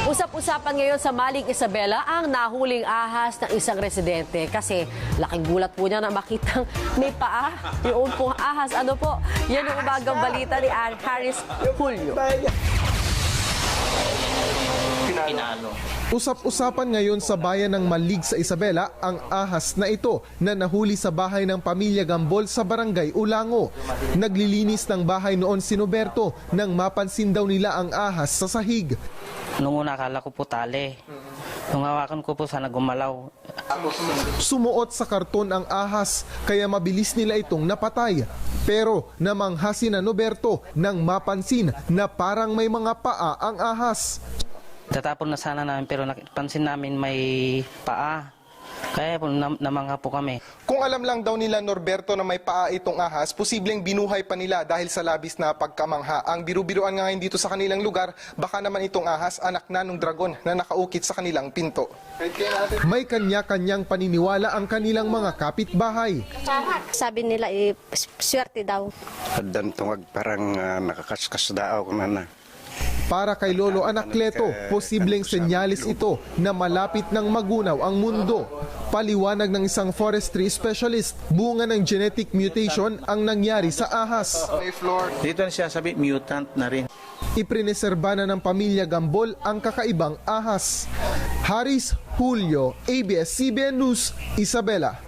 Usap-usapan ngayon sa Maling Isabela ang nahuling ahas ng isang residente kasi laking gulat po niya na makitang may paa yung pong ahas. Ano po? Yan yung umagang balita ni Harris Julio. Usap-usapan ngayon sa bayan ng Malig sa Isabela ang ahas na ito na nahuli sa bahay ng pamilya Gambol sa barangay Ulango. Naglilinis ng bahay noon si Noberto nang mapansin daw nila ang ahas sa sahig. Nung una akala ko po tali. Nung hawakan ko po sana gumalaw. Sumuot sa karton ang ahas kaya mabilis nila itong napatay. Pero namangha si Noberto nang mapansin na parang may mga paa ang ahas. Tatapon na sana namin pero napansin namin may paa. Kaya po namangha po kami. Kung alam lang daw nila Norberto na may paa itong ahas, posibleng binuhay pa nila dahil sa labis na pagkamangha. Ang biru-biruan nga ngayon dito sa kanilang lugar, baka naman itong ahas anak na ng dragon na nakaukit sa kanilang pinto. May kanya-kanyang paniniwala ang kanilang mga kapitbahay. Sabi nila, swerte daw. Dan tungag parang nakakaskas daw na. Para kay Lolo Anacleto, posibleng senyales ito na malapit ng magunaw ang mundo. Paliwanag ng isang forestry specialist, bunga ng genetic mutation ang nangyari sa ahas. Dito na siya sabi, mutant na rin. Iprineserba na ng pamilya Gambol ang kakaibang ahas. Harris Julio, ABS-CBN News, Isabela.